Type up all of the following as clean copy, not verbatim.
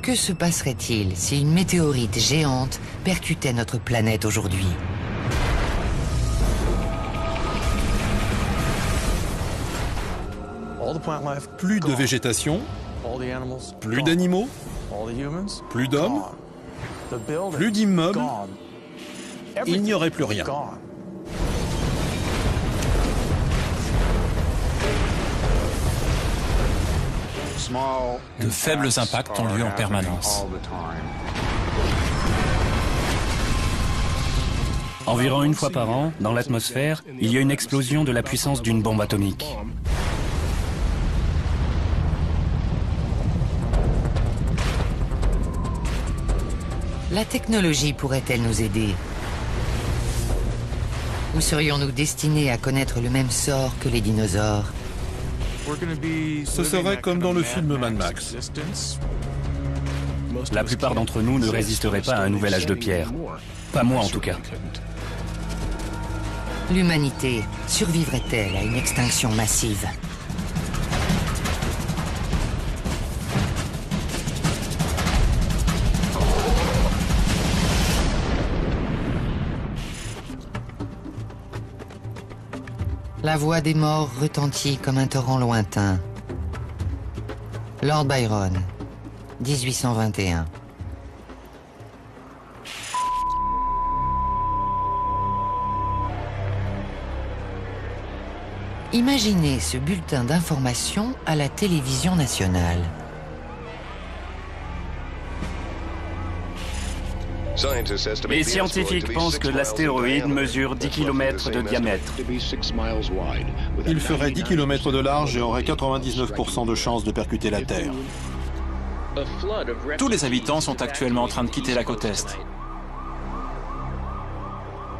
Que se passerait-il si une météorite géante percutait notre planète aujourd'hui? Plus de végétation, plus d'animaux, plus d'hommes, plus d'immeubles, il n'y aurait plus rien. De faibles impacts ont lieu en permanence. Environ une fois par an, dans l'atmosphère, il y a une explosion de la puissance d'une bombe atomique. La technologie pourrait-elle nous aider? Ou serions-nous destinés à connaître le même sort que les dinosaures? Ce serait comme dans le film Mad Max. La plupart d'entre nous ne résisteraient pas à un nouvel âge de pierre. Pas moi en tout cas. L'humanité survivrait-elle à une extinction massive? La voix des morts retentit comme un torrent lointain. Lord Byron, 1821. Imaginez ce bulletin d'information à la télévision nationale. Les scientifiques pensent que l'astéroïde mesure 10 km de diamètre. Il ferait 10 km de large et aurait 99% de chances de percuter la Terre. Tous les habitants sont actuellement en train de quitter la côte Est.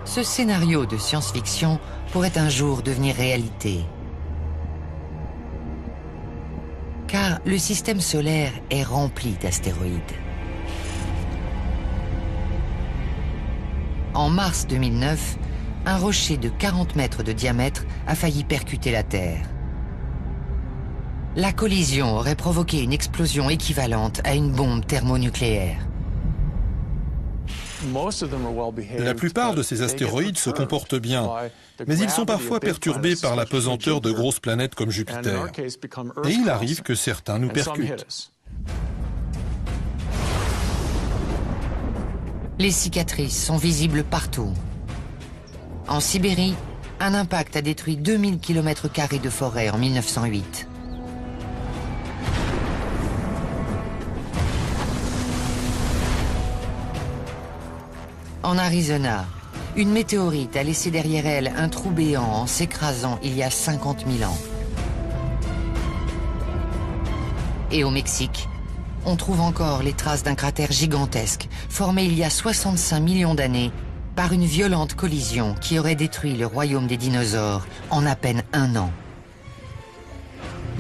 Ce scénario de science-fiction pourrait un jour devenir réalité. Car le système solaire est rempli d'astéroïdes. En mars 2009, un rocher de 40 mètres de diamètre a failli percuter la Terre. La collision aurait provoqué une explosion équivalente à une bombe thermonucléaire. La plupart de ces astéroïdes se comportent bien, mais ils sont parfois perturbés par la pesanteur de grosses planètes comme Jupiter. Et il arrive que certains nous percutent. Les cicatrices sont visibles partout. En Sibérie, un impact a détruit 2000 km² de forêt en 1908. En Arizona, une météorite a laissé derrière elle un trou béant en s'écrasant il y a 50 000 ans. Et au Mexique, on trouve encore les traces d'un cratère gigantesque formé il y a 65 millions d'années par une violente collision qui aurait détruit le royaume des dinosaures en à peine un an.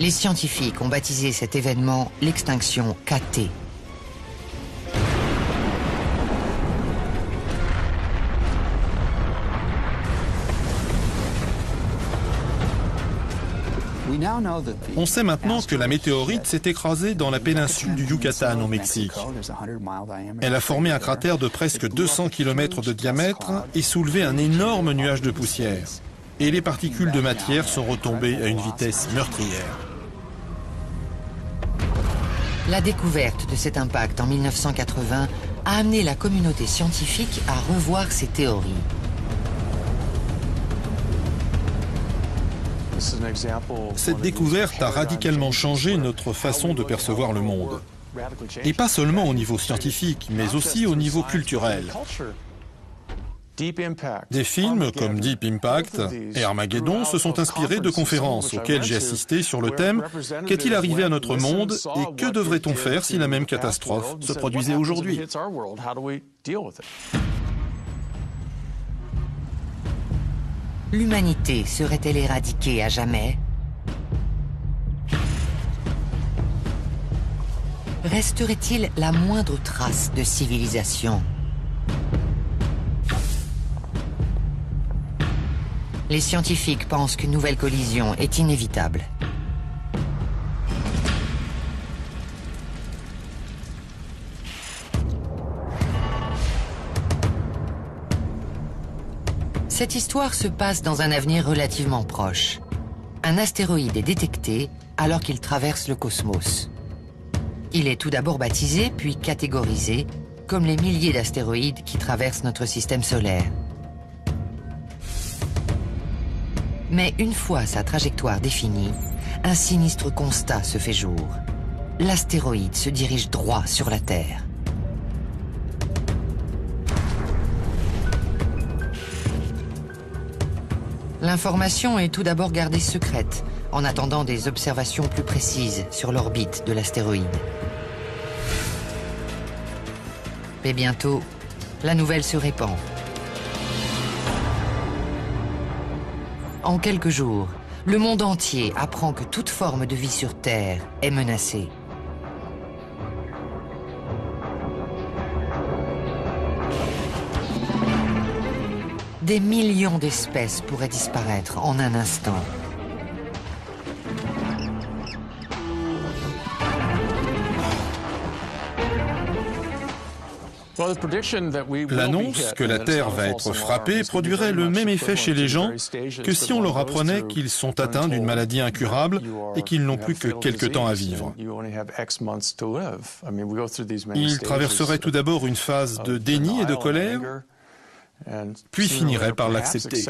Les scientifiques ont baptisé cet événement l'extinction KT. On sait maintenant que la météorite s'est écrasée dans la péninsule du Yucatan au Mexique. Elle a formé un cratère de presque 200 km de diamètre et soulevé un énorme nuage de poussière. Et les particules de matière sont retombées à une vitesse meurtrière. La découverte de cet impact en 1980 a amené la communauté scientifique à revoir ses théories. Cette découverte a radicalement changé notre façon de percevoir le monde. Et pas seulement au niveau scientifique, mais aussi au niveau culturel. Des films comme Deep Impact et Armageddon se sont inspirés de conférences auxquelles j'ai assisté sur le thème « Qu'est-il arrivé à notre monde et que devrait-on faire si la même catastrophe se produisait aujourd'hui ?» L'humanité serait-elle éradiquée à jamais? Resterait-il la moindre trace de civilisation? Les scientifiques pensent qu'une nouvelle collision est inévitable. Cette histoire se passe dans un avenir relativement proche. Un astéroïde est détecté alors qu'il traverse le cosmos. Il est tout d'abord baptisé, puis catégorisé, comme les milliers d'astéroïdes qui traversent notre système solaire. Mais une fois sa trajectoire définie, un sinistre constat se fait jour. L'astéroïde se dirige droit sur la Terre. L'information est tout d'abord gardée secrète, en attendant des observations plus précises sur l'orbite de l'astéroïde. Mais bientôt, la nouvelle se répand. En quelques jours, le monde entier apprend que toute forme de vie sur Terre est menacée. Des millions d'espèces pourraient disparaître en un instant. L'annonce que la Terre va être frappée produirait le même effet chez les gens que si on leur apprenait qu'ils sont atteints d'une maladie incurable et qu'ils n'ont plus que quelques temps à vivre. Ils traverseraient tout d'abord une phase de déni et de colère, puis finiraient par l'accepter.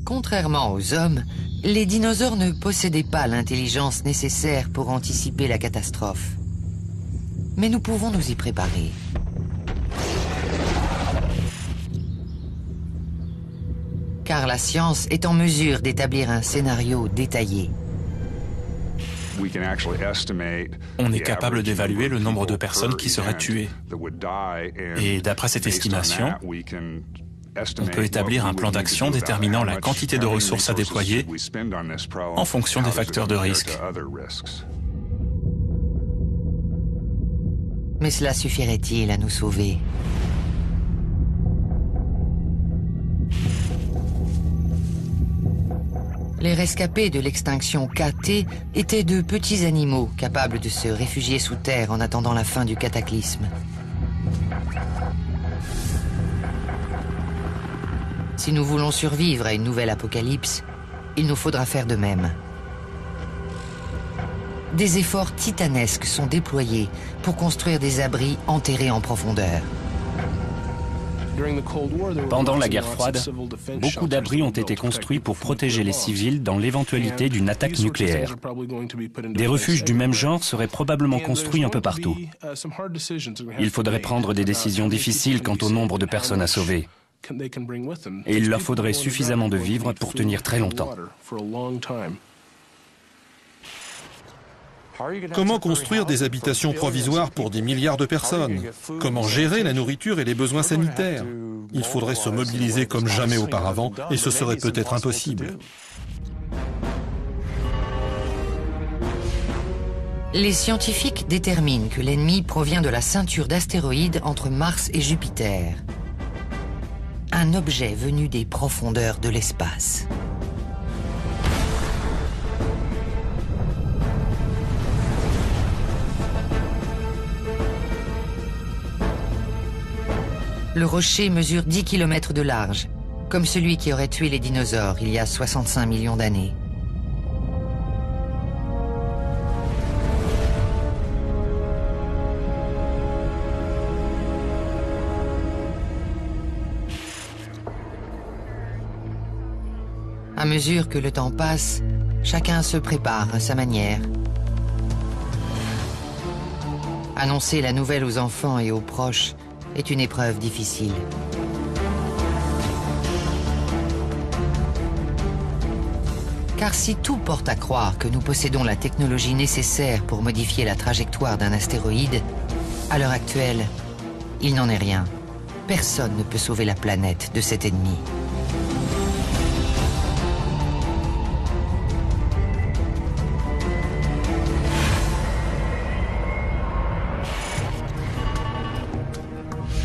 Contrairement aux hommes, les dinosaures ne possédaient pas l'intelligence nécessaire pour anticiper la catastrophe. Mais nous pouvons nous y préparer. Car la science est en mesure d'établir un scénario détaillé. On est capable d'évaluer le nombre de personnes qui seraient tuées. Et d'après cette estimation, on peut établir un plan d'action déterminant la quantité de ressources à déployer en fonction des facteurs de risque. Mais cela suffirait-il à nous sauver? Les rescapés de l'extinction KT étaient de petits animaux capables de se réfugier sous terre en attendant la fin du cataclysme. Si nous voulons survivre à une nouvelle apocalypse, il nous faudra faire de même. Des efforts titanesques sont déployés pour construire des abris enterrés en profondeur. Pendant la guerre froide, beaucoup d'abris ont été construits pour protéger les civils dans l'éventualité d'une attaque nucléaire. Des refuges du même genre seraient probablement construits un peu partout. Il faudrait prendre des décisions difficiles quant au nombre de personnes à sauver. Et il leur faudrait suffisamment de vivres pour tenir très longtemps. Comment construire des habitations provisoires pour des milliards de personnes? Comment gérer la nourriture et les besoins sanitaires? Il faudrait se mobiliser comme jamais auparavant et ce serait peut-être impossible. Les scientifiques déterminent que l'ennemi provient de la ceinture d'astéroïdes entre Mars et Jupiter. Un objet venu des profondeurs de l'espace. Le rocher mesure 10 km de large, comme celui qui aurait tué les dinosaures il y a 65 millions d'années. À mesure que le temps passe, chacun se prépare à sa manière. Annoncer la nouvelle aux enfants et aux proches est une épreuve difficile. Car si tout porte à croire que nous possédons la technologie nécessaire pour modifier la trajectoire d'un astéroïde, à l'heure actuelle, il n'en est rien. Personne ne peut sauver la planète de cet ennemi.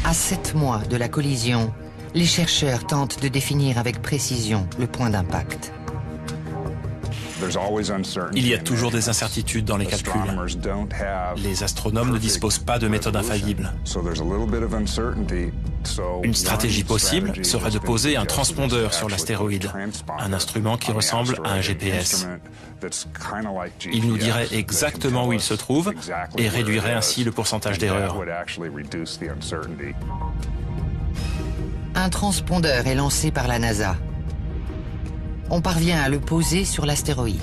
À 7 mois de la collision, les chercheurs tentent de définir avec précision le point d'impact. Il y a toujours des incertitudes dans les calculs. Les astronomes ne disposent pas de méthode infaillible. Une stratégie possible serait de poser un transpondeur sur l'astéroïde, un instrument qui ressemble à un GPS. Il nous dirait exactement où il se trouve et réduirait ainsi le pourcentage d'erreur. Un transpondeur est lancé par la NASA. On parvient à le poser sur l'astéroïde.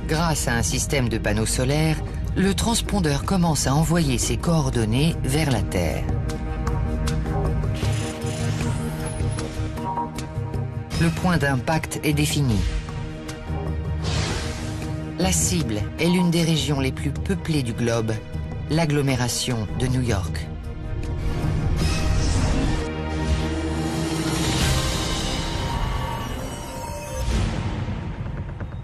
Grâce à un système de panneaux solaires, le transpondeur commence à envoyer ses coordonnées vers la Terre. Le point d'impact est défini. La cible est l'une des régions les plus peuplées du globe, l'agglomération de New York.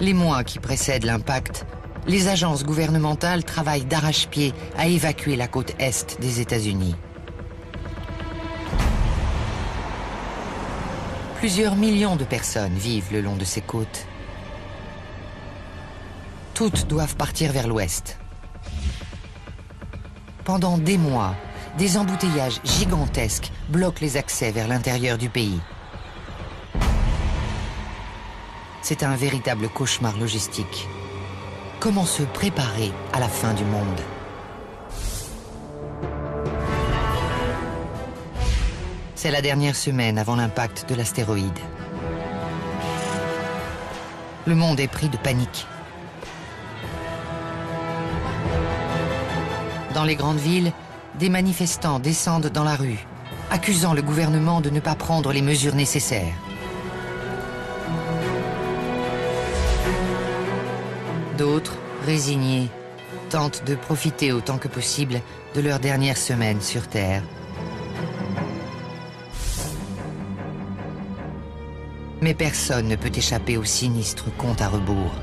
Les mois qui précèdent l'impact, les agences gouvernementales travaillent d'arrache-pied à évacuer la côte est des États-Unis. Plusieurs millions de personnes vivent le long de ces côtes. Toutes doivent partir vers l'ouest. Pendant des mois, des embouteillages gigantesques bloquent les accès vers l'intérieur du pays. C'est un véritable cauchemar logistique. Comment se préparer à la fin du monde? C'est la dernière semaine avant l'impact de l'astéroïde. Le monde est pris de panique. Dans les grandes villes, des manifestants descendent dans la rue, accusant le gouvernement de ne pas prendre les mesures nécessaires. D'autres, résignés, tentent de profiter autant que possible de leur dernière semaine sur Terre. Mais personne ne peut échapper au sinistre compte à rebours.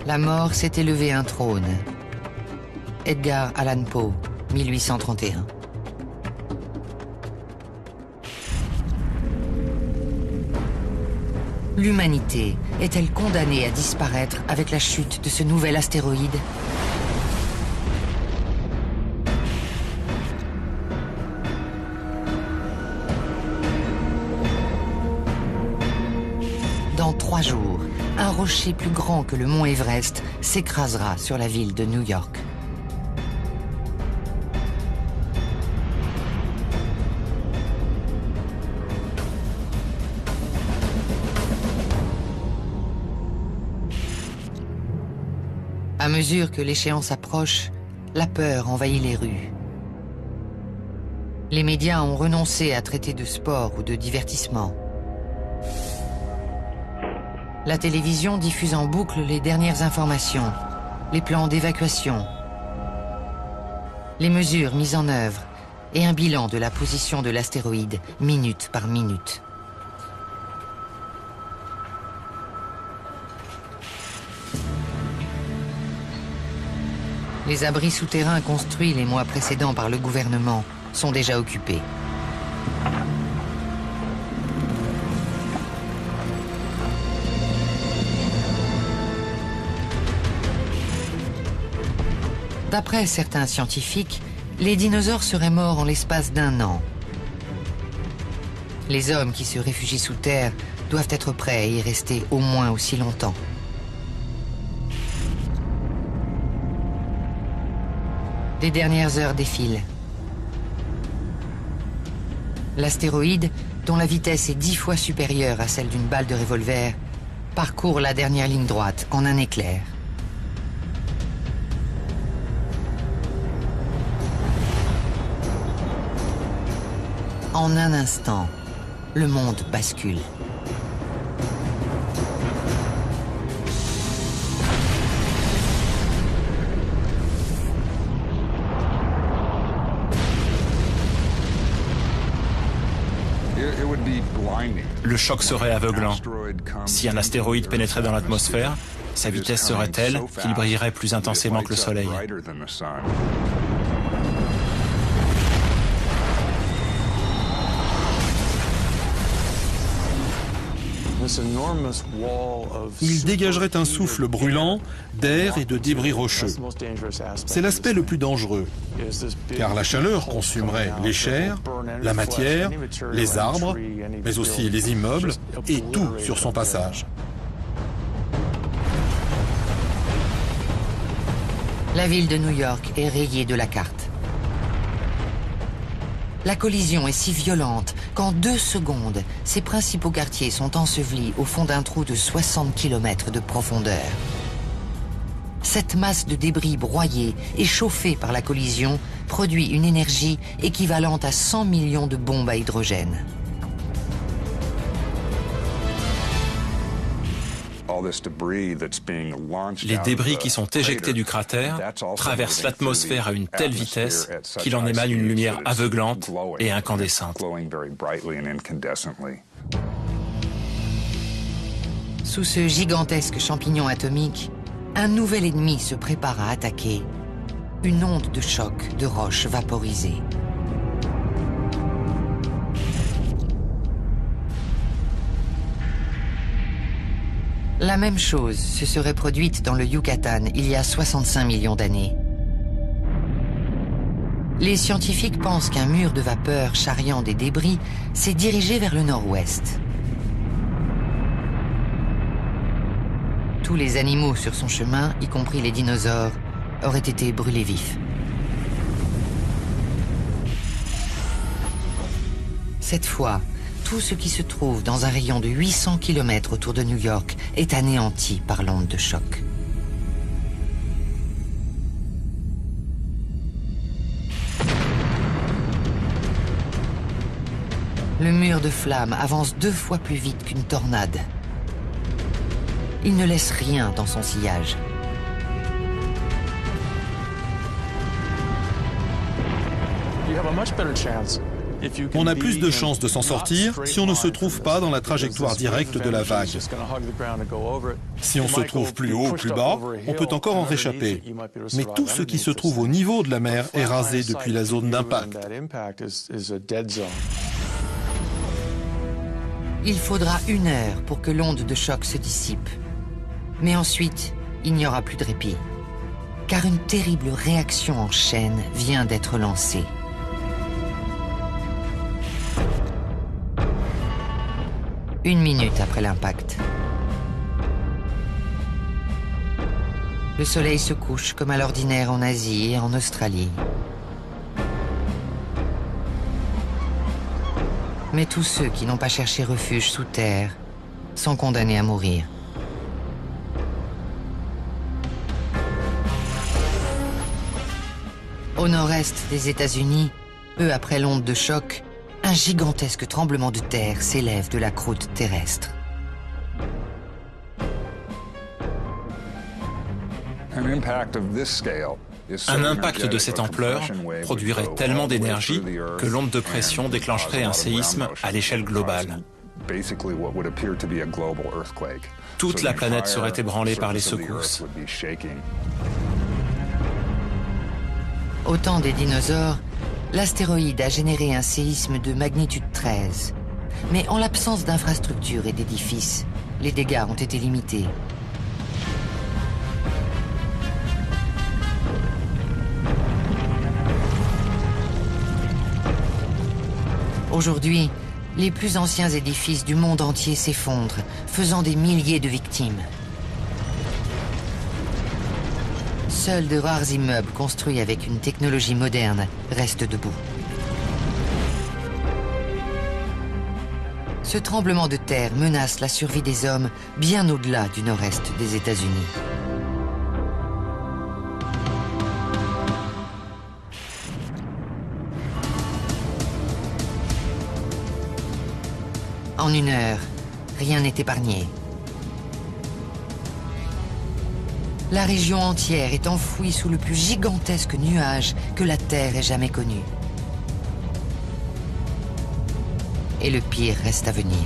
La mort s'est élevée un trône. Edgar Allan Poe, 1831. L'humanité est-elle condamnée à disparaître avec la chute de ce nouvel astéroïde? Dans 3 jours, un rocher plus grand que le mont Everest s'écrasera sur la ville de New York. À mesure que l'échéance approche, la peur envahit les rues. Les médias ont renoncé à traiter de sport ou de divertissement. La télévision diffuse en boucle les dernières informations, les plans d'évacuation, les mesures mises en œuvre et un bilan de la position de l'astéroïde minute par minute. Les abris souterrains construits les mois précédents par le gouvernement sont déjà occupés. D'après certains scientifiques, les dinosaures seraient morts en l'espace d'1 an. Les hommes qui se réfugient sous terre doivent être prêts à y rester au moins aussi longtemps. Les dernières heures défilent. L'astéroïde, dont la vitesse est 10 fois supérieure à celle d'une balle de revolver, parcourt la dernière ligne droite en un éclair. En un instant, le monde bascule. Le choc serait aveuglant. Si un astéroïde pénétrait dans l'atmosphère, sa vitesse serait telle qu'il brillerait plus intensément que le Soleil. Il dégagerait un souffle brûlant d'air et de débris rocheux. C'est l'aspect le plus dangereux, car la chaleur consumerait les chairs, la matière, les arbres, mais aussi les immeubles et tout sur son passage. La ville de New York est rayée de la carte. La collision est si violente qu'en 2 secondes, ses principaux quartiers sont ensevelis au fond d'un trou de 60 km de profondeur. Cette masse de débris broyés et chauffée par la collision produit une énergie équivalente à 100 millions de bombes à hydrogène. Les débris qui sont éjectés du cratère traversent l'atmosphère à une telle vitesse qu'il en émane une lumière aveuglante et incandescente. Sous ce gigantesque champignon atomique, un nouvel ennemi se prépare à attaquer. Une onde de choc de roches vaporisées. La même chose se serait produite dans le Yucatan il y a 65 millions d'années. Les scientifiques pensent qu'un mur de vapeur charriant des débris s'est dirigé vers le nord-ouest. Tous les animaux sur son chemin, y compris les dinosaures, auraient été brûlés vifs. Cette fois, tout ce qui se trouve dans un rayon de 800 km autour de New York est anéanti par l'onde de choc. Le mur de flammes avance 2 fois plus vite qu'une tornade. Il ne laisse rien dans son sillage. On a plus de chances de s'en sortir si on ne se trouve pas dans la trajectoire directe de la vague. Si on se trouve plus haut ou plus bas, on peut encore en réchapper. Mais tout ce qui se trouve au niveau de la mer est rasé depuis la zone d'impact. Il faudra 1 heure pour que l'onde de choc se dissipe. Mais ensuite, il n'y aura plus de répit. Car une terrible réaction en chaîne vient d'être lancée. Une minute après l'impact. Le soleil se couche comme à l'ordinaire en Asie et en Australie. Mais tous ceux qui n'ont pas cherché refuge sous terre sont condamnés à mourir. Au nord-est des États-Unis, peu après l'onde de choc, un gigantesque tremblement de terre s'élève de la croûte terrestre. Un impact de cette ampleur produirait tellement d'énergie que l'onde de pression déclencherait un séisme à l'échelle globale. Toute la planète serait ébranlée par les secousses. Au temps des dinosaures, l'astéroïde a généré un séisme de magnitude 13. Mais en l'absence d'infrastructures et d'édifices, les dégâts ont été limités. Aujourd'hui, les plus anciens édifices du monde entier s'effondrent, faisant des milliers de victimes. Seuls de rares immeubles construits avec une technologie moderne restent debout. Ce tremblement de terre menace la survie des hommes bien au-delà du nord-est des États-Unis. En 1 heure, rien n'est épargné. La région entière est enfouie sous le plus gigantesque nuage que la Terre ait jamais connu. Et le pire reste à venir.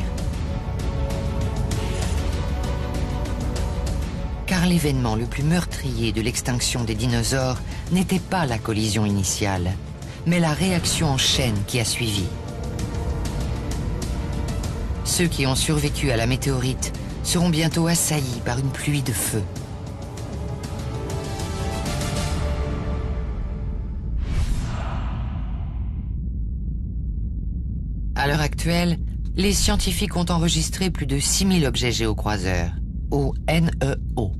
Car l'événement le plus meurtrier de l'extinction des dinosaures n'était pas la collision initiale, mais la réaction en chaîne qui a suivi. Ceux qui ont survécu à la météorite seront bientôt assaillis par une pluie de feu. À l'heure actuelle, les scientifiques ont enregistré plus de 6000 objets géocroiseurs, ou NEO.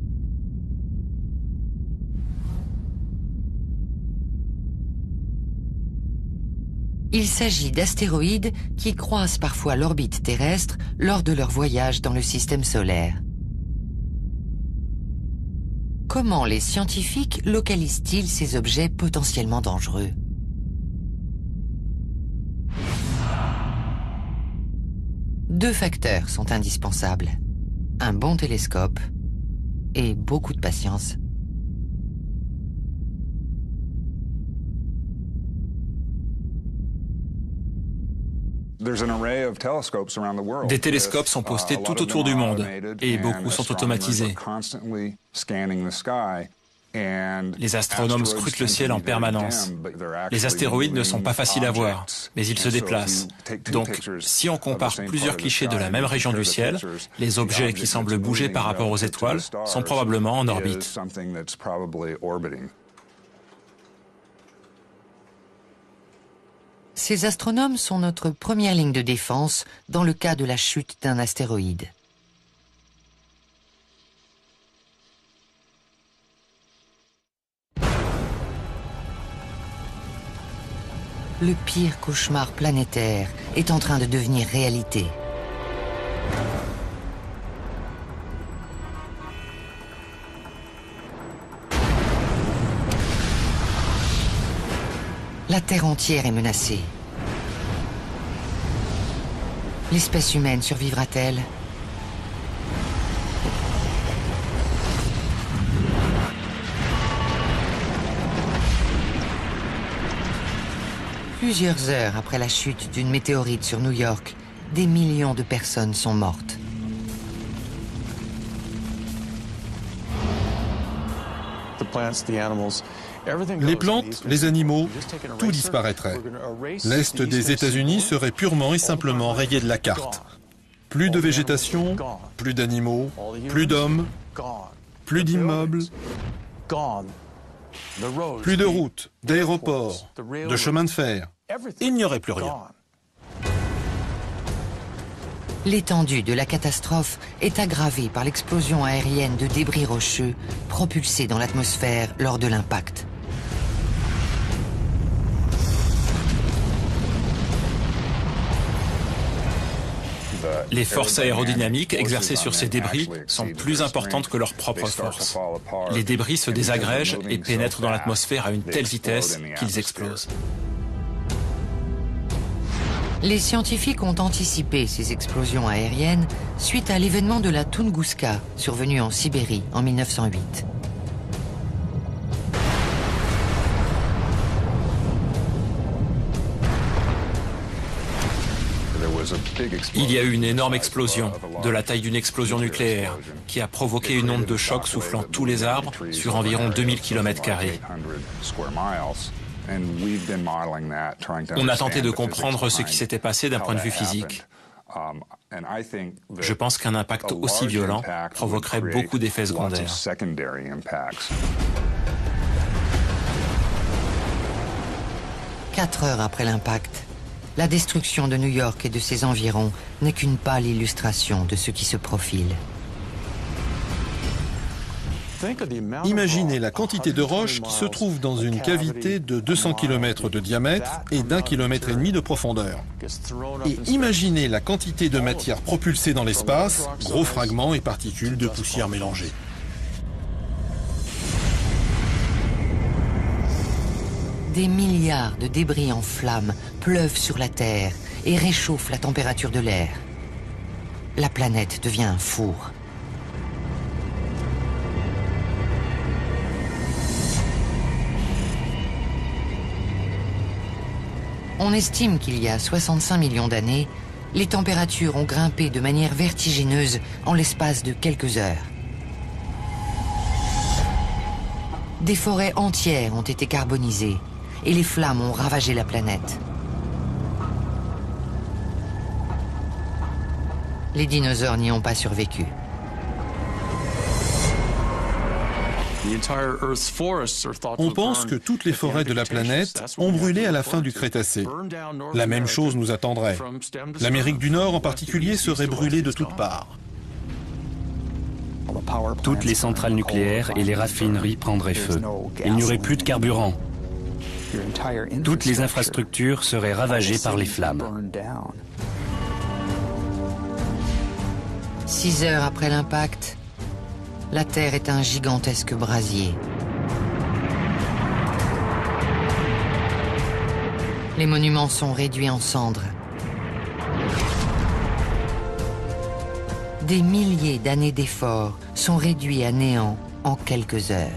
Il s'agit d'astéroïdes qui croisent parfois l'orbite terrestre lors de leur voyage dans le système solaire. Comment les scientifiques localisent-ils ces objets potentiellement dangereux? Deux facteurs sont indispensables. Un bon télescope et beaucoup de patience. Des télescopes sont postés tout autour du monde et beaucoup sont automatisés. Les astronomes scrutent le ciel en permanence. Les astéroïdes ne sont pas faciles à voir, mais ils se déplacent. Donc, si on compare plusieurs clichés de la même région du ciel, les objets qui semblent bouger par rapport aux étoiles sont probablement en orbite. Ces astronomes sont notre première ligne de défense dans le cas de la chute d'un astéroïde. Le pire cauchemar planétaire est en train de devenir réalité. La Terre entière est menacée. L'espèce humaine survivra-t-elle? Plusieurs heures après la chute d'une météorite sur New York, des millions de personnes sont mortes. Les plantes, les animaux, tout disparaîtrait. L'Est des États-Unis serait purement et simplement rayé de la carte. Plus de végétation, plus d'animaux, plus d'hommes, plus d'immeubles, plus de routes, d'aéroports, de chemins de fer. Il n'y aurait plus rien. L'étendue de la catastrophe est aggravée par l'explosion aérienne de débris rocheux propulsés dans l'atmosphère lors de l'impact. Les forces aérodynamiques exercées sur ces débris sont plus importantes que leurs propres forces. Les débris se désagrègent et pénètrent dans l'atmosphère à une telle vitesse qu'ils explosent. Les scientifiques ont anticipé ces explosions aériennes suite à l'événement de la Tunguska, survenu en Sibérie en 1908. Il y a eu une énorme explosion, de la taille d'une explosion nucléaire, qui a provoqué une onde de choc soufflant tous les arbres sur environ 2000 km². On a tenté de comprendre ce qui s'était passé d'un point de vue physique. Je pense qu'un impact aussi violent provoquerait beaucoup d'effets secondaires. 4 heures après l'impact, la destruction de New York et de ses environs n'est qu'une pâle illustration de ce qui se profile. Imaginez la quantité de roches qui se trouve dans une cavité de 200 km de diamètre et d'1,5 km de profondeur. Et imaginez la quantité de matière propulsée dans l'espace, gros fragments et particules de poussière mélangées. Des milliards de débris en flammes pleuvent sur la Terre et réchauffent la température de l'air. La planète devient un four. On estime qu'il y a 65 millions d'années, les températures ont grimpé de manière vertigineuse en l'espace de quelques heures. Des forêts entières ont été carbonisées et les flammes ont ravagé la planète. Les dinosaures n'y ont pas survécu. On pense que toutes les forêts de la planète ont brûlé à la fin du Crétacé. La même chose nous attendrait. L'Amérique du Nord en particulier serait brûlée de toutes parts. Toutes les centrales nucléaires et les raffineries prendraient feu. Il n'y aurait plus de carburant. Toutes les infrastructures seraient ravagées par les flammes. 6 heures après l'impact, la Terre est un gigantesque brasier. Les monuments sont réduits en cendres. Des milliers d'années d'efforts sont réduits à néant en quelques heures.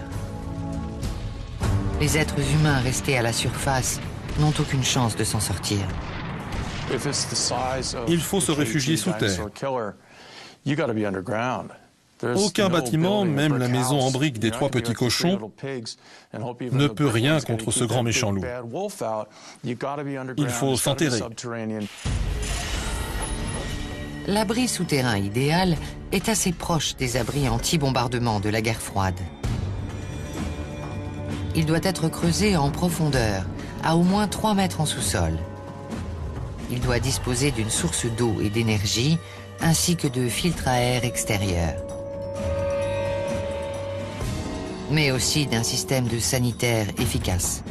Les êtres humains restés à la surface n'ont aucune chance de s'en sortir. Il faut se réfugier sous terre. Aucun bâtiment, même la maison en briques des 3 petits cochons, ne peut rien contre ce grand méchant loup. Il faut s'enterrer. L'abri souterrain idéal est assez proche des abris anti-bombardement de la guerre froide. Il doit être creusé en profondeur, à au moins 3 mètres en sous-sol. Il doit disposer d'une source d'eau et d'énergie, ainsi que de filtres à air extérieurs. Mais aussi d'un système de sanitaire efficace.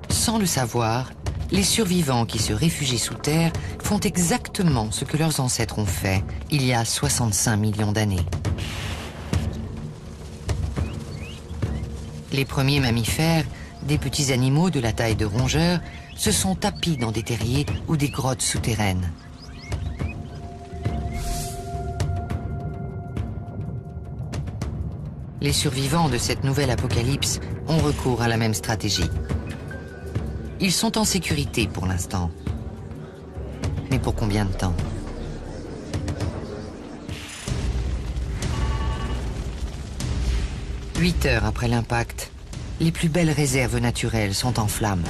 Sans le savoir, les survivants qui se réfugient sous terre font exactement ce que leurs ancêtres ont fait il y a 65 millions d'années. Les premiers mammifères, des petits animaux de la taille de rongeurs, se sont tapis dans des terriers ou des grottes souterraines. Les survivants de cette nouvelle apocalypse ont recours à la même stratégie. Ils sont en sécurité pour l'instant. Mais pour combien de temps ? « 8 heures après l'impact, les plus belles réserves naturelles sont en flammes.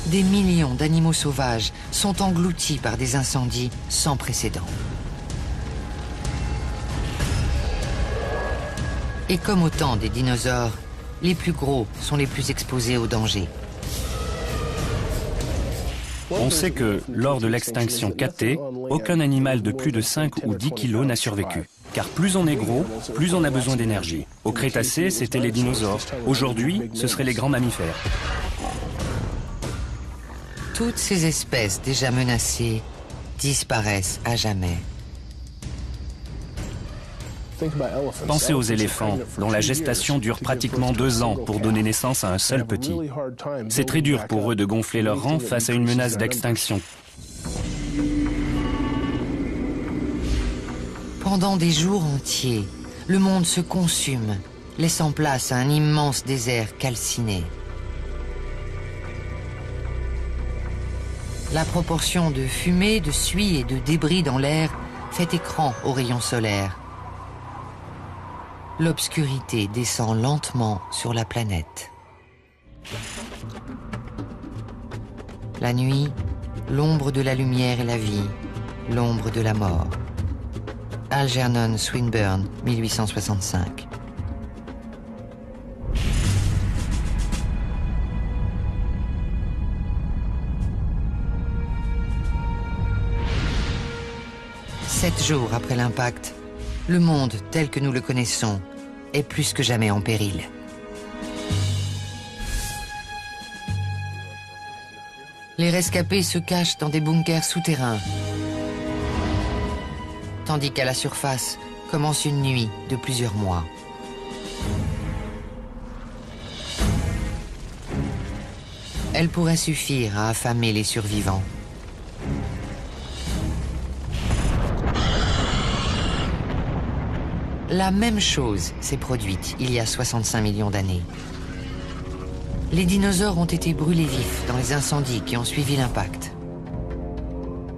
Des millions d'animaux sauvages sont engloutis par des incendies sans précédent. Et comme au temps des dinosaures, les plus gros sont les plus exposés au danger. On sait que, lors de l'extinction KT, aucun animal de plus de 5 ou 10 kilos n'a survécu. Car plus on est gros, plus on a besoin d'énergie. Au Crétacé, c'était les dinosaures. Aujourd'hui, ce seraient les grands mammifères. Toutes ces espèces déjà menacées disparaissent à jamais. Pensez aux éléphants, dont la gestation dure pratiquement 2 ans pour donner naissance à un seul petit. C'est très dur pour eux de gonfler leur rang face à une menace d'extinction. Pendant des jours entiers, le monde se consume, laissant place à un immense désert calciné. La proportion de fumée, de suie et de débris dans l'air fait écran aux rayons solaires. L'obscurité descend lentement sur la planète. La nuit, l'ombre de la lumière et la vie, l'ombre de la mort. Algernon Swinburne, 1865. Sept jours après l'impact, le monde tel que nous le connaissons est plus que jamais en péril. Les rescapés se cachent dans des bunkers souterrains, tandis qu'à la surface commence une nuit de plusieurs mois. Elle pourrait suffire à affamer les survivants. La même chose s'est produite il y a 65 millions d'années. Les dinosaures ont été brûlés vifs dans les incendies qui ont suivi l'impact.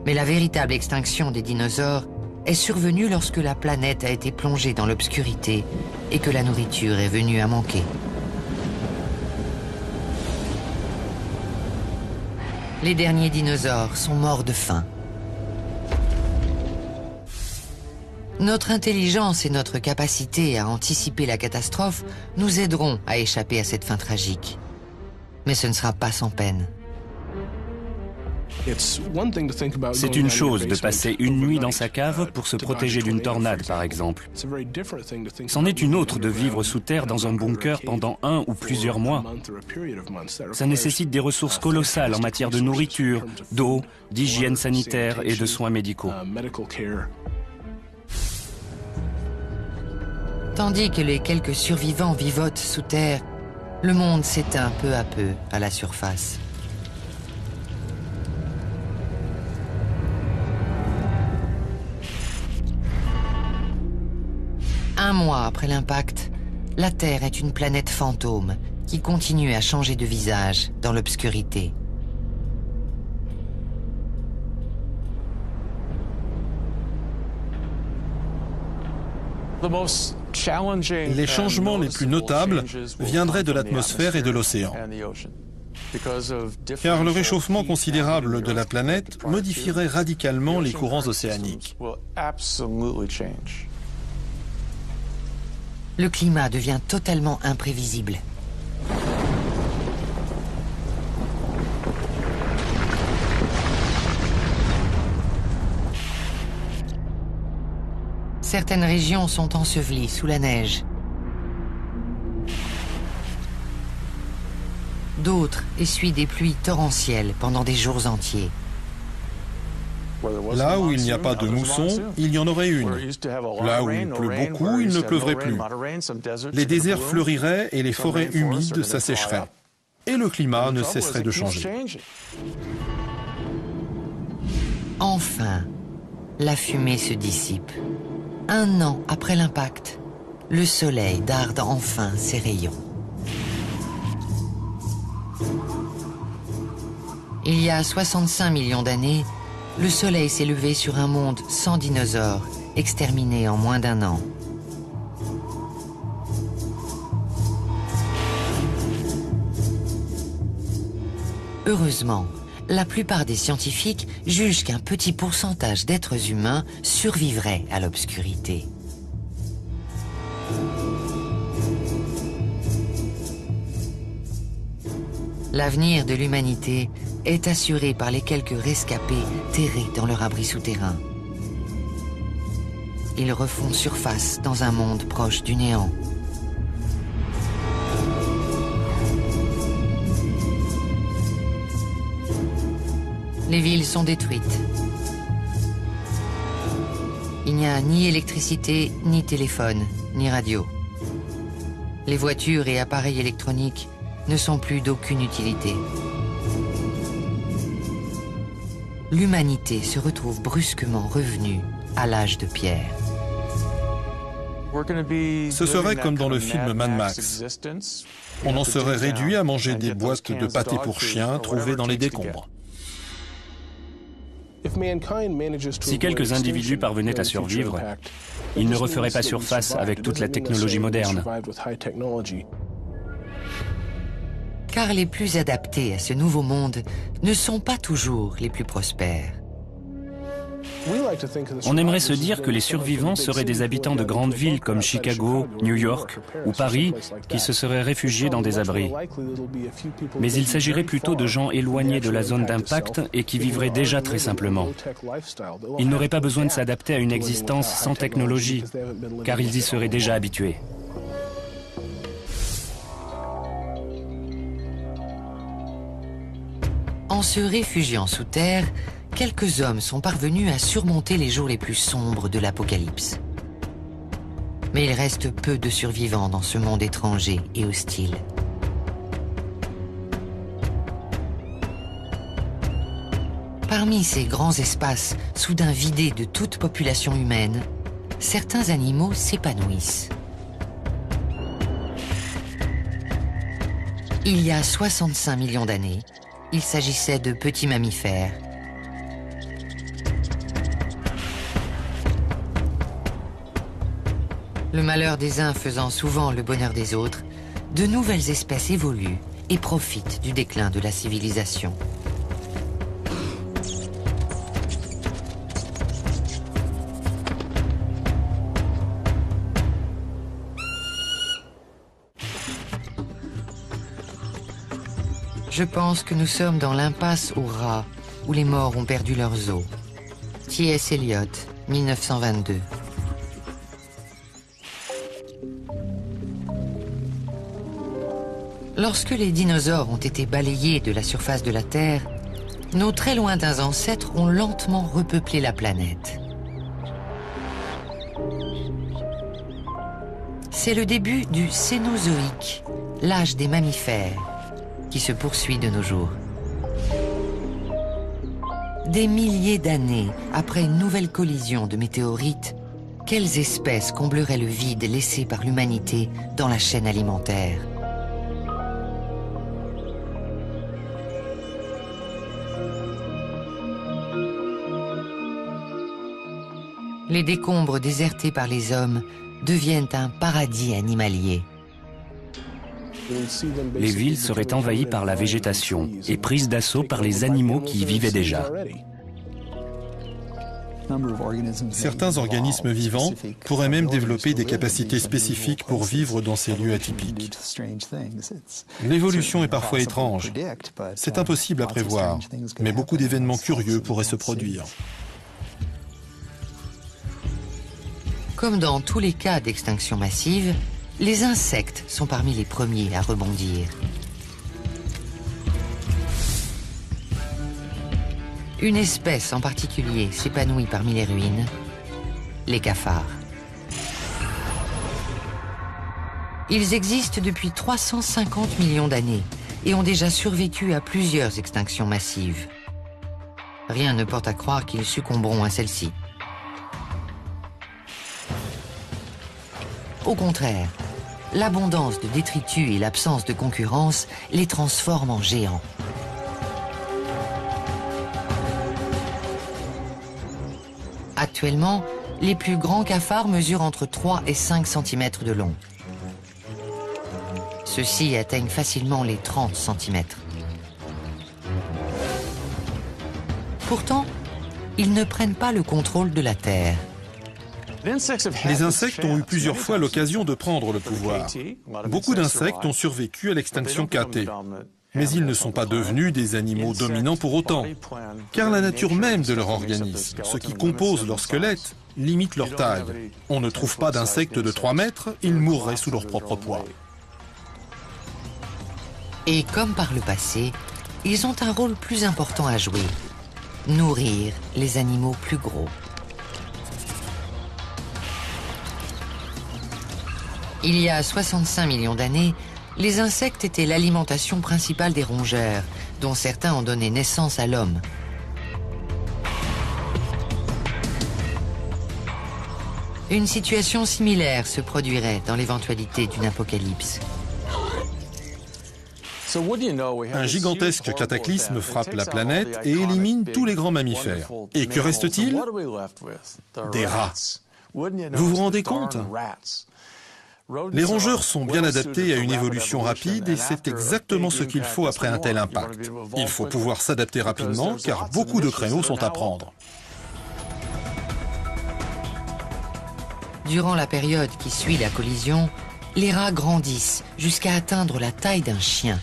Mais la véritable extinction des dinosaures est survenue lorsque la planète a été plongée dans l'obscurité et que la nourriture est venue à manquer. Les derniers dinosaures sont morts de faim. Notre intelligence et notre capacité à anticiper la catastrophe nous aideront à échapper à cette fin tragique. Mais ce ne sera pas sans peine. C'est une chose de passer une nuit dans sa cave pour se protéger d'une tornade, par exemple. C'en est une autre de vivre sous terre dans un bunker pendant 1 ou plusieurs mois. Ça nécessite des ressources colossales en matière de nourriture, d'eau, d'hygiène sanitaire et de soins médicaux. Tandis que les quelques survivants vivotent sous terre, le monde s'éteint peu à peu à la surface. Un mois après l'impact, la Terre est une planète fantôme qui continue à changer de visage dans l'obscurité. Les changements les plus notables viendraient de l'atmosphère et de l'océan. Car le réchauffement considérable de la planète modifierait radicalement les courants océaniques. Le climat devient totalement imprévisible. Certaines régions sont ensevelies sous la neige. D'autres essuient des pluies torrentielles pendant des jours entiers. Là où il n'y a pas de mousson, il y en aurait une. Là où il pleut beaucoup, il ne pleuvrait plus. Les déserts fleuriraient et les forêts humides s'assécheraient. Et le climat ne cesserait de changer. Enfin, la fumée se dissipe. 1 an après l'impact, le soleil darde enfin ses rayons. Il y a 65 millions d'années, le soleil s'est levé sur un monde sans dinosaures, exterminé en moins d'1 an. Heureusement, la plupart des scientifiques jugent qu'un petit pourcentage d'êtres humains survivrait à l'obscurité. L'avenir de l'humanité est assuré par les quelques rescapés terrés dans leur abri souterrain. Ils refont surface dans un monde proche du néant. Les villes sont détruites. Il n'y a ni électricité, ni téléphone, ni radio. Les voitures et appareils électroniques ne sont plus d'aucune utilité. L'humanité se retrouve brusquement revenue à l'âge de pierre. Ce serait comme dans le film Mad Max. On en serait réduit à manger des boîtes de pâté pour chiens trouvées dans les décombres. Si quelques individus parvenaient à survivre, ils ne referaient pas surface avec toute la technologie moderne. Car les plus adaptés à ce nouveau monde ne sont pas toujours les plus prospères. On aimerait se dire que les survivants seraient des habitants de grandes villes comme Chicago, New York ou Paris qui se seraient réfugiés dans des abris. Mais il s'agirait plutôt de gens éloignés de la zone d'impact et qui vivraient déjà très simplement. Ils n'auraient pas besoin de s'adapter à une existence sans technologie, car ils y seraient déjà habitués. En se réfugiant sous terre, quelques hommes sont parvenus à surmonter les jours les plus sombres de l'apocalypse. Mais il reste peu de survivants dans ce monde étranger et hostile. Parmi ces grands espaces, soudain vidés de toute population humaine, certains animaux s'épanouissent. Il y a 65 millions d'années, il s'agissait de petits mammifères. Le malheur des uns faisant souvent le bonheur des autres, de nouvelles espèces évoluent et profitent du déclin de la civilisation. Je pense que nous sommes dans l'impasse aux rats, où les morts ont perdu leurs os. T.S. Eliot, 1922. Lorsque les dinosaures ont été balayés de la surface de la Terre, nos très lointains ancêtres ont lentement repeuplé la planète. C'est le début du Cénozoïque, l'âge des mammifères, qui se poursuit de nos jours. Des milliers d'années après une nouvelle collision de météorites, quelles espèces combleraient le vide laissé par l'humanité dans la chaîne alimentaire? Les décombres désertés par les hommes deviennent un paradis animalier. Les villes seraient envahies par la végétation et prises d'assaut par les animaux qui y vivaient déjà. Certains organismes vivants pourraient même développer des capacités spécifiques pour vivre dans ces lieux atypiques. L'évolution est parfois étrange. C'est impossible à prévoir, mais beaucoup d'événements curieux pourraient se produire. Comme dans tous les cas d'extinction massive, les insectes sont parmi les premiers à rebondir. Une espèce en particulier s'épanouit parmi les ruines, les cafards. Ils existent depuis 350 millions d'années et ont déjà survécu à plusieurs extinctions massives. Rien ne porte à croire qu'ils succomberont à celle-ci. Au contraire, l'abondance de détritus et l'absence de concurrence les transforment en géants. Actuellement, les plus grands cafards mesurent entre 3 et 5 cm de long. Ceux-ci atteignent facilement les 30 cm. Pourtant, ils ne prennent pas le contrôle de la Terre. Les insectes ont eu plusieurs fois l'occasion de prendre le pouvoir. Beaucoup d'insectes ont survécu à l'extinction KT. Mais ils ne sont pas devenus des animaux dominants pour autant, car la nature même de leur organisme, ce qui compose leur squelette, limite leur taille. On ne trouve pas d'insectes de 3 mètres, ils mourraient sous leur propre poids. Et comme par le passé, ils ont un rôle plus important à jouer. Nourrir les animaux plus gros. Il y a 65 millions d'années, les insectes étaient l'alimentation principale des rongeurs, dont certains ont donné naissance à l'homme. Une situation similaire se produirait dans l'éventualité d'une apocalypse. Un gigantesque cataclysme frappe la planète et élimine tous les grands mammifères. Et que reste-t-il? Des rats. Vous vous rendez compte? Les rongeurs sont bien adaptés à une évolution rapide et c'est exactement ce qu'il faut après un tel impact. Il faut pouvoir s'adapter rapidement car beaucoup de créneaux sont à prendre. Durant la période qui suit la collision, les rats grandissent jusqu'à atteindre la taille d'un chien.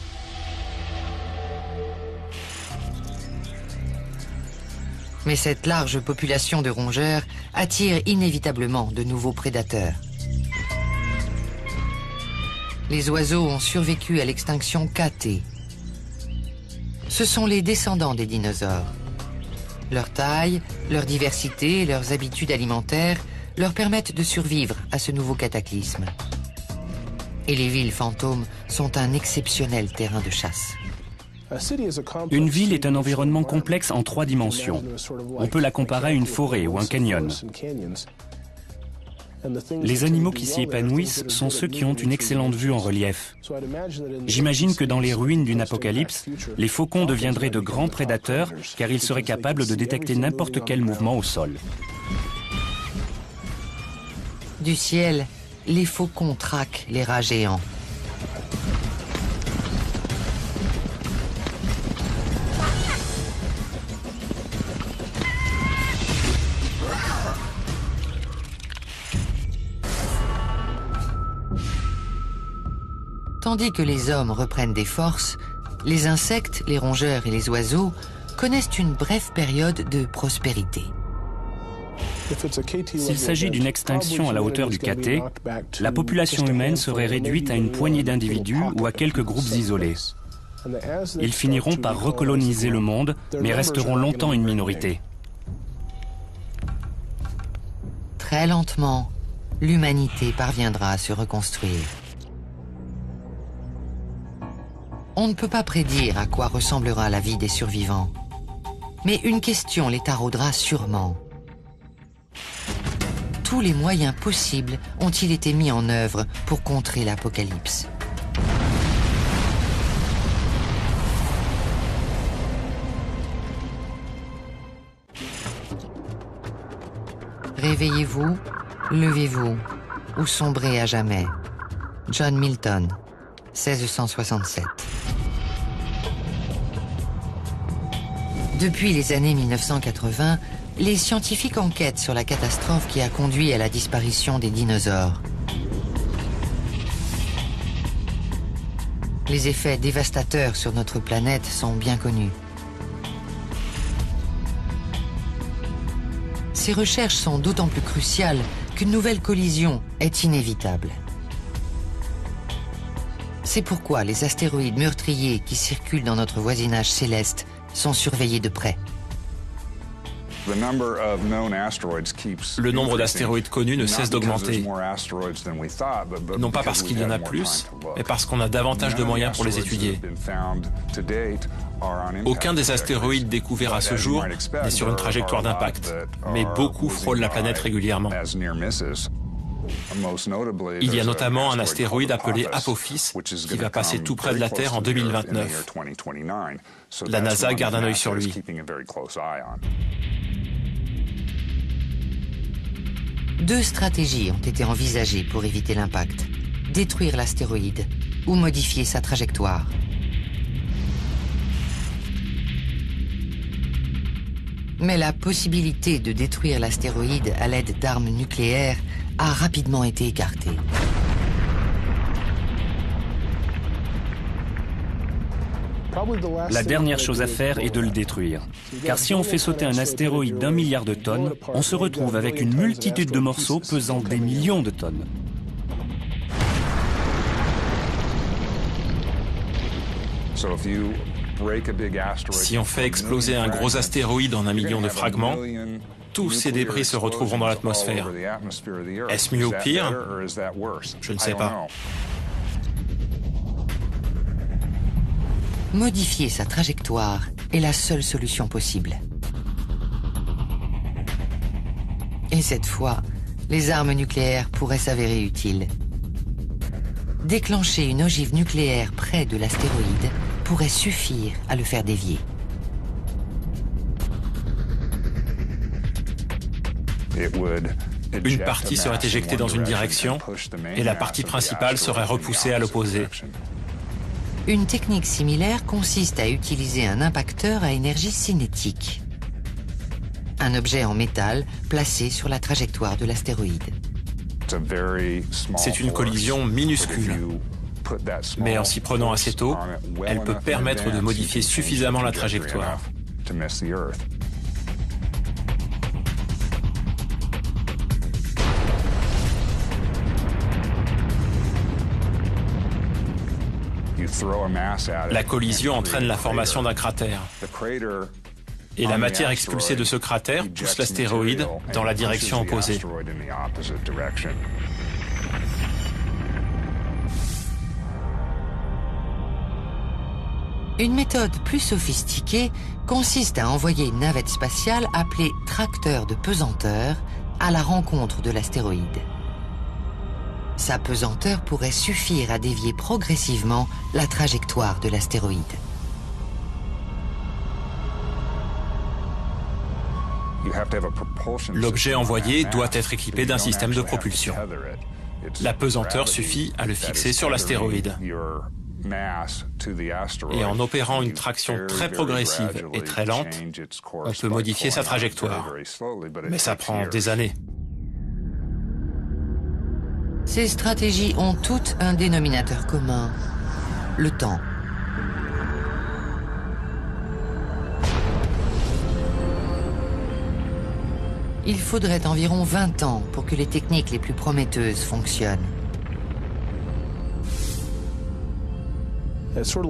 Mais cette large population de rongeurs attire inévitablement de nouveaux prédateurs. Les oiseaux ont survécu à l'extinction KT. Ce sont les descendants des dinosaures. Leur taille, leur diversité et leurs habitudes alimentaires leur permettent de survivre à ce nouveau cataclysme. Et les villes fantômes sont un exceptionnel terrain de chasse. Une ville est un environnement complexe en 3 dimensions. On peut la comparer à une forêt ou un canyon. Les animaux qui s'y épanouissent sont ceux qui ont une excellente vue en relief. J'imagine que dans les ruines d'une apocalypse, les faucons deviendraient de grands prédateurs car ils seraient capables de détecter n'importe quel mouvement au sol. Du ciel, les faucons traquent les rats géants. Tandis que les hommes reprennent des forces, les insectes, les rongeurs et les oiseaux connaissent une brève période de prospérité. S'il s'agit d'une extinction à la hauteur du KT, la population humaine serait réduite à une poignée d'individus ou à quelques groupes isolés. Ils finiront par recoloniser le monde, mais resteront longtemps une minorité. Très lentement, l'humanité parviendra à se reconstruire. On ne peut pas prédire à quoi ressemblera la vie des survivants. Mais une question les taraudera sûrement. Tous les moyens possibles ont-ils été mis en œuvre pour contrer l'apocalypse? Réveillez-vous, levez-vous, ou sombrez à jamais. John Milton, 1667. Depuis les années 1980, les scientifiques enquêtent sur la catastrophe qui a conduit à la disparition des dinosaures. Les effets dévastateurs sur notre planète sont bien connus. Ces recherches sont d'autant plus cruciales qu'une nouvelle collision est inévitable. C'est pourquoi les astéroïdes meurtriers qui circulent dans notre voisinage céleste sont surveillés de près. Le nombre d'astéroïdes connus ne cesse d'augmenter. Non pas parce qu'il y en a plus, mais parce qu'on a davantage de moyens pour les étudier. Aucun des astéroïdes découverts à ce jour n'est sur une trajectoire d'impact, mais beaucoup frôlent la planète régulièrement. Il y a notamment un astéroïde appelé Apophis qui va passer tout près de la Terre en 2029. La NASA garde un œil sur lui. Deux stratégies ont été envisagées pour éviter l'impact. Détruire l'astéroïde ou modifier sa trajectoire. Mais la possibilité de détruire l'astéroïde à l'aide d'armes nucléaires a rapidement été écartée. La dernière chose à faire est de le détruire. Car si on fait sauter un astéroïde d'1 milliard de tonnes, on se retrouve avec une multitude de morceaux pesant des millions de tonnes. Si on fait exploser un gros astéroïde en 1 million de fragments, tous ces débris se retrouveront dans l'atmosphère. Est-ce mieux ou pire? Je ne sais pas. Modifier sa trajectoire est la seule solution possible. Et cette fois, les armes nucléaires pourraient s'avérer utiles. Déclencher une ogive nucléaire près de l'astéroïde pourrait suffire à le faire dévier. Une partie serait éjectée dans une direction et la partie principale serait repoussée à l'opposé. Une technique similaire consiste à utiliser un impacteur à énergie cinétique. Un objet en métal placé sur la trajectoire de l'astéroïde. C'est une collision minuscule. Mais en s'y prenant assez tôt, elle peut permettre de modifier suffisamment la trajectoire. La collision entraîne la formation d'un cratère. Et la matière expulsée de ce cratère pousse l'astéroïde dans la direction opposée. Une méthode plus sophistiquée consiste à envoyer une navette spatiale appelée tracteur de pesanteur à la rencontre de l'astéroïde. Sa pesanteur pourrait suffire à dévier progressivement la trajectoire de l'astéroïde. L'objet envoyé doit être équipé d'un système de propulsion. La pesanteur suffit à le fixer sur l'astéroïde. Et en opérant une traction très progressive et très lente, on peut modifier sa trajectoire. Mais ça prend des années. Ces stratégies ont toutes un dénominateur commun, le temps. Il faudrait environ 20 ans pour que les techniques les plus prometteuses fonctionnent.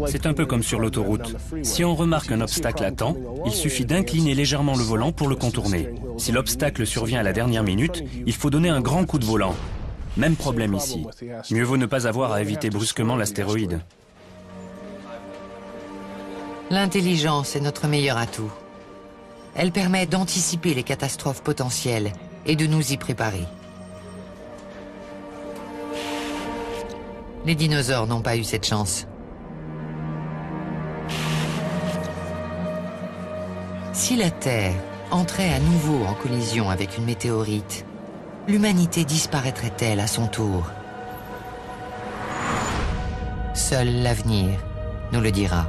C'est un peu comme sur l'autoroute. Si on remarque un obstacle à temps, il suffit d'incliner légèrement le volant pour le contourner. Si l'obstacle survient à la dernière minute, il faut donner un grand coup de volant. Même problème ici. Mieux vaut ne pas avoir à éviter brusquement l'astéroïde. L'intelligence est notre meilleur atout. Elle permet d'anticiper les catastrophes potentielles et de nous y préparer. Les dinosaures n'ont pas eu cette chance. Si la Terre entrait à nouveau en collision avec une météorite, l'humanité disparaîtrait-elle à son tour? Seul l'avenir nous le dira.